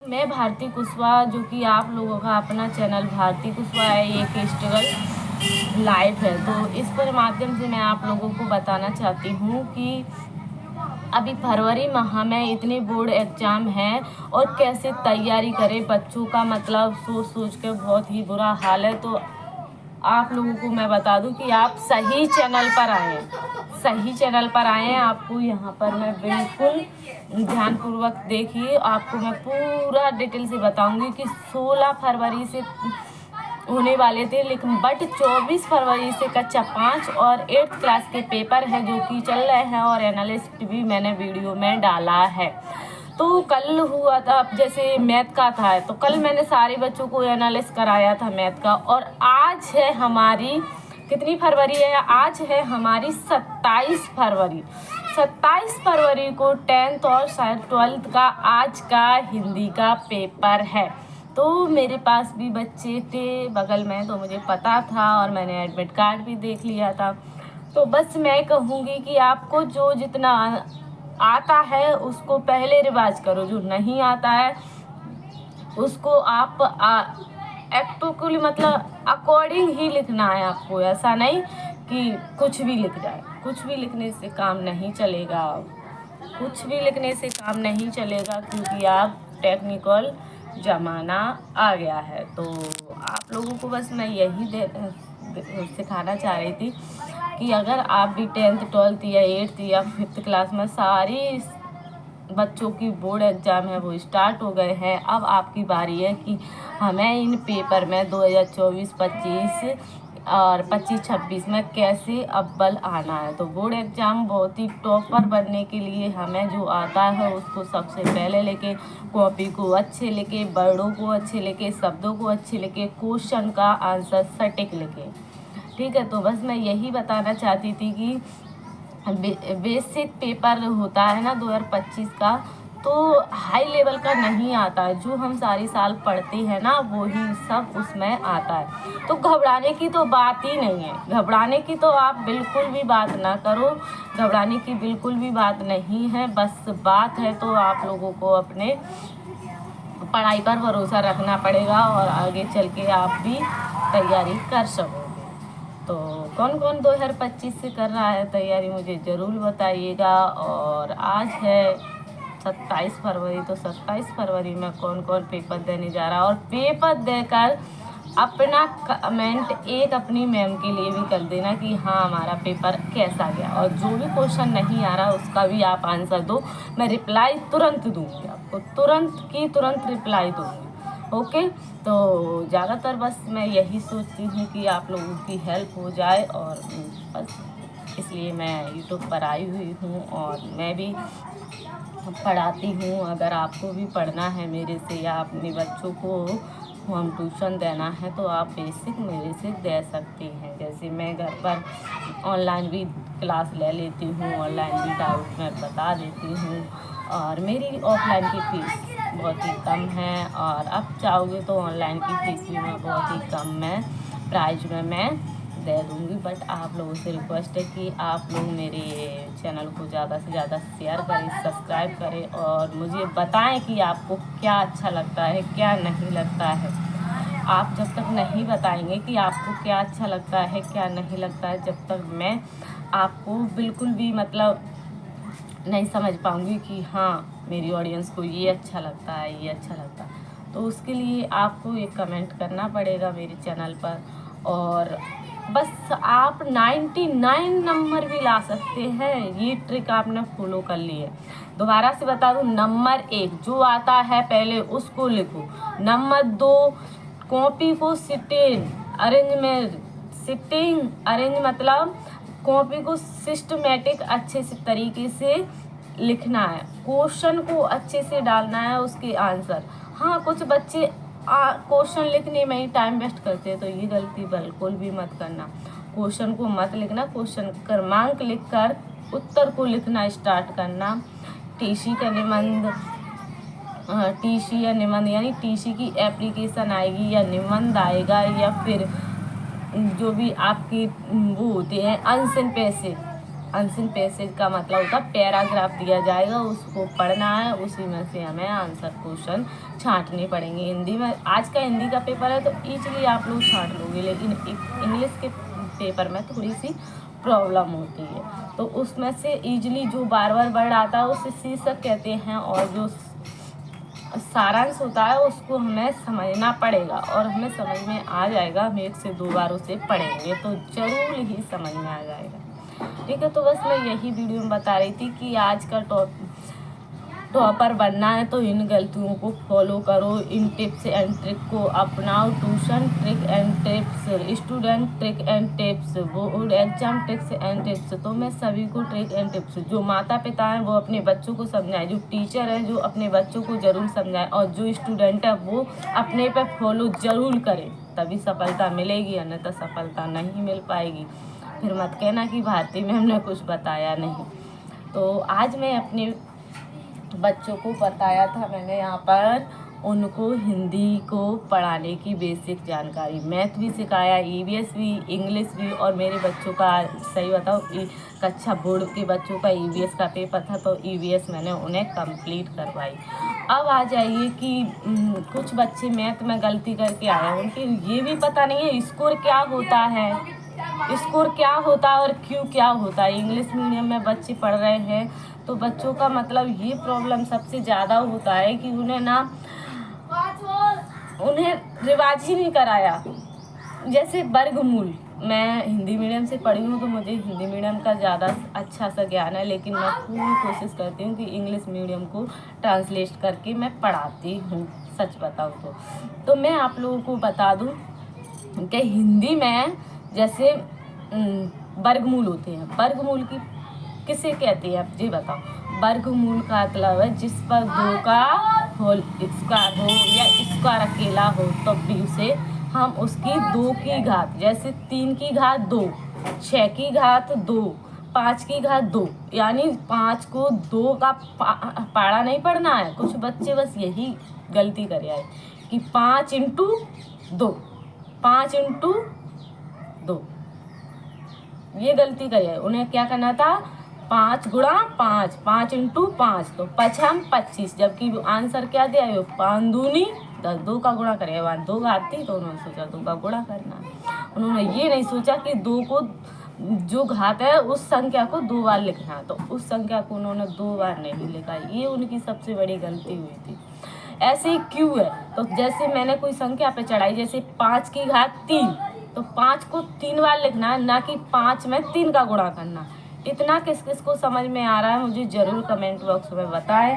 मैं भारती कुशवाहा, जो कि आप लोगों का अपना चैनल भारती कुशवाहा है, एक स्ट्रगल लाइफ है। तो इस पर माध्यम से मैं आप लोगों को बताना चाहती हूँ कि अभी फरवरी माह में इतने बोर्ड एग्ज़ाम हैं और कैसे तैयारी करें बच्चों का, मतलब सोच सोच के बहुत ही बुरा हाल है। तो आप लोगों को मैं बता दूं कि आप सही चैनल पर आए हैं, सही चैनल पर आए हैं। आपको यहाँ पर मैं बिल्कुल ध्यानपूर्वक देखिए, आपको मैं पूरा डिटेल से बताऊंगी कि 16 फरवरी से होने वाले थे, लेकिन बट 24 फरवरी से कक्षा 5 और 8th क्लास के पेपर हैं जो कि चल रहे हैं, और एनालिस्ट भी मैंने वीडियो में डाला है। तो कल हुआ था, जैसे मैथ का था, तो कल मैंने सारे बच्चों को एनालिसिस कराया था मैथ का। और आज है हमारी कितनी फरवरी है, आज है हमारी 27 फरवरी। 27 फरवरी को 10th और शायद 12th का आज का हिंदी का पेपर है। तो मेरे पास भी बच्चे थे बगल में, तो मुझे पता था और मैंने एडमिट कार्ड भी देख लिया था। तो बस मैं कहूँगी कि आपको जो जितना आता है उसको पहले रिवाज करो, जो नहीं आता है उसको आप एक्टुअली मतलब अकॉर्डिंग ही लिखना है आपको। ऐसा नहीं कि कुछ भी लिख जाए, कुछ भी लिखने से काम नहीं चलेगा, कुछ भी लिखने से काम नहीं चलेगा, क्योंकि आप टेक्निकल ज़माना आ गया है। तो आप लोगों को बस मैं यही सिखाना चाह रही थी कि अगर आप भी 10th 12th या 8th या 5th क्लास में, सारी बच्चों की बोर्ड एग्ज़ाम है वो स्टार्ट हो गए हैं। अब आपकी बारी है कि हमें इन पेपर में 2024-25 और 25-26 में कैसे अव्वल आना है। तो बोर्ड एग्ज़ाम बहुत ही टॉपर बनने के लिए हमें जो आता है उसको सबसे पहले लेके, कॉपी को अच्छे लेके, वर्डों को अच्छे लेके, शब्दों को अच्छे लेके, क्वेश्चन का आंसर सटीक लेके, ठीक है। तो बस मैं यही बताना चाहती थी कि बेसिक पेपर होता है ना 2025 का, तो हाई लेवल का नहीं आता है। जो हम सारी साल पढ़ते हैं ना वही सब उसमें आता है। तो घबराने की तो बात ही नहीं है, घबराने की तो आप बिल्कुल भी बात ना करो, घबराने की बिल्कुल भी बात नहीं है। बस बात है तो आप लोगों को अपने पढ़ाई पर भरोसा रखना पड़ेगा और आगे चल के आप भी तैयारी कर सकोगे। तो कौन कौन 2025 से कर रहा है तैयारी मुझे ज़रूर बताइएगा। और आज है 27 फरवरी, तो 27 फरवरी में कौन कौन पेपर देने जा रहा है, और पेपर देकर अपना कमेंट एक अपनी मैम के लिए भी कर देना कि हाँ हमारा पेपर कैसा गया। और जो भी क्वेश्चन नहीं आ रहा उसका भी आप आंसर दो, मैं रिप्लाई तुरंत दूँगी, आपको तुरंत की तुरंत रिप्लाई दूँगी। ओके, तो ज़्यादातर बस मैं यही सोचती हूँ कि आप लोगों की हेल्प हो जाए, और बस इसलिए मैं यूट्यूब पर आई हुई हूँ और मैं भी पढ़ाती हूँ। अगर आपको भी पढ़ना है मेरे से या अपने बच्चों को होम ट्यूशन देना है तो आप बेसिक मेरे से दे सकती हैं। जैसे मैं घर पर ऑनलाइन भी क्लास ले लेती हूँ, ऑनलाइन भी डाउट मैं बता देती हूँ, और मेरी ऑफलाइन की फ़ीस बहुत ही कम है, और अब चाहोगे तो ऑनलाइन की फ़ीस भी मैं बहुत ही कम में प्राइस में मैं दे दूँगी। बट आप लोगों से रिक्वेस्ट है कि आप लोग मेरे चैनल को ज़्यादा से ज़्यादा शेयर करें, सब्सक्राइब करें, और मुझे बताएं कि आपको क्या अच्छा लगता है क्या नहीं लगता है। आप जब तक नहीं बताएंगे कि आपको क्या अच्छा लगता है क्या नहीं लगता है, जब तक मैं आपको बिल्कुल भी मतलब नहीं समझ पाऊँगी कि हाँ मेरी ऑडियंस को ये अच्छा लगता है ये अच्छा लगता है। तो उसके लिए आपको एक कमेंट करना पड़ेगा मेरे चैनल पर, और बस आप 99 नंबर भी ला सकते हैं। ये ट्रिक आपने फॉलो कर ली है। दोबारा से बता दूँ, नंबर 1 जो आता है पहले उसको लिखो, नंबर 2 कॉपी को सिटिंग अरेंज में, सिटिंग अरेंज मतलब कॉपी को सिस्टमेटिक अच्छे से तरीके से लिखना है, क्वेश्चन को अच्छे से डालना है, उसके आंसर। हाँ कुछ बच्चे क्वेश्चन लिखने में ही टाइम वेस्ट करते हैं, तो ये गलती बिल्कुल भी मत करना। क्वेश्चन को मत लिखना, क्वेश्चन क्रमांक लिखकर उत्तर को लिखना स्टार्ट करना। टीसी का निबंध, टीसी या निबंध यानी टीसी की एप्लीकेशन आएगी या निबंध आएगा, या फिर जो भी आपकी वो होते हैं अनशन पैसे, अनसिन पैसेज का मतलब होता है पैराग्राफ दिया जाएगा, उसको पढ़ना है, उसी में से हमें आंसर क्वेश्चन छांटने पड़ेंगे हिंदी में। आज का हिंदी का पेपर है तो ईजिली आप लोग छांट लोगे, लेकिन इंग्लिश के पेपर में थोड़ी सी प्रॉब्लम होती है। तो उसमें से ईजिली जो बार बार वर्ड आता है उसे शीर्षक कहते हैं, और जो सारांश होता है उसको हमें समझना पड़ेगा, और हमें समझ में आ जाएगा। हम 1 से 2 बार उसे पढ़ेंगे तो ज़रूर ही समझ में आ जाएगा। ठीक है, तो बस मैं यही वीडियो में बता रही थी कि आज का टॉपर बनना है तो इन गलतियों को फॉलो करो, इन टिप्स एंड ट्रिक को अपनाओ। Tuition trick and tips, student trick and tips, board exam tricks and tips. तो मैं सभी को ट्रिक एंड टिप्स, जो माता पिता हैं वो अपने बच्चों को समझाएं, जो टीचर हैं जो अपने बच्चों को ज़रूर समझाएं, और जो स्टूडेंट है वो अपने पे फॉलो ज़रूर करें, तभी सफलता मिलेगी, अन्यथा सफलता नहीं मिल पाएगी। फिर मत कहना कि भारती मैम ने कुछ बताया नहीं। तो आज मैं अपने बच्चों को बताया था, मैंने यहाँ पर उनको हिंदी को पढ़ाने की बेसिक जानकारी, मैथ भी सिखाया, ईवीएस भी, इंग्लिश भी, और मेरे बच्चों का सही बताओ कक्षा बोर्ड के बच्चों का ईवीएस का पेपर था तो ईवीएस मैंने उन्हें कंप्लीट करवाई। अब आ जाइए कि कुछ बच्चे मैथ में गलती करके आए, उनके ये भी पता नहीं है स्कोर क्या होता है, स्कोर क्या होता है और क्यों क्या होता है। इंग्लिश मीडियम में बच्चे पढ़ रहे हैं तो बच्चों का मतलब ये प्रॉब्लम सबसे ज़्यादा होता है कि उन्हें रिवाज ही नहीं कराया। जैसे वर्गमूल, मैं हिंदी मीडियम से पढ़ी हूँ तो मुझे हिंदी मीडियम का ज़्यादा अच्छा सा ज्ञान है, लेकिन मैं पूरी कोशिश करती हूँ कि इंग्लिश मीडियम को ट्रांसलेट करके मैं पढ़ाती हूँ, सच बताऊँ तो मैं आप लोगों को बता दूँ कि हिंदी में जैसे वर्गमूल होते हैं, वर्गमूल की किसे कहते हैं आप जी बताओ। वर्गमूल का मतलब है जिस पर 2 का होल स्क्वायर हो या स्क्वायर अकेला हो तो भी उसे हम उसकी 2 की घात, जैसे 3 की घात 2, 6 की घात 2, 5 की घात 2, यानी 5 को 2 का पाड़ा नहीं पढ़ना है। कुछ बच्चे बस यही गलती करे आए कि 5 इंटू 2, 5 इंटू 2, ये गलती करी है। उन्हें क्या करना था 5 गुणा 5, 5 इंटू 5, तो 5 25, जबकि आंसर क्या दिया है 5 दूनी 10, 2 का गुणा करें, 2 घात थी तो उन्होंने सोचा 2 का गुणा करना। उन्होंने ये नहीं सोचा कि 2 को जो घात है उस संख्या को 2 बार लिखना, तो उस संख्या को उन्होंने 2 बार नहीं लिखा, ये उनकी सबसे बड़ी गलती हुई थी। ऐसे ही क्यों है, तो जैसे मैंने कोई संख्या पे चढ़ाई, जैसे 5 की घात 3, तो 5 को 3 बार लिखना है, ना कि 5 में 3 का गुणा करना। इतना किस किस को समझ में आ रहा है मुझे ज़रूर कमेंट बॉक्स में बताएं।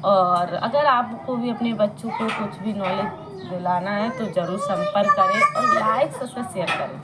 और अगर आपको भी अपने बच्चों को कुछ भी नॉलेज दिलाना है तो ज़रूर संपर्क करें और लाइक सब्सक्राइब शेयर करें।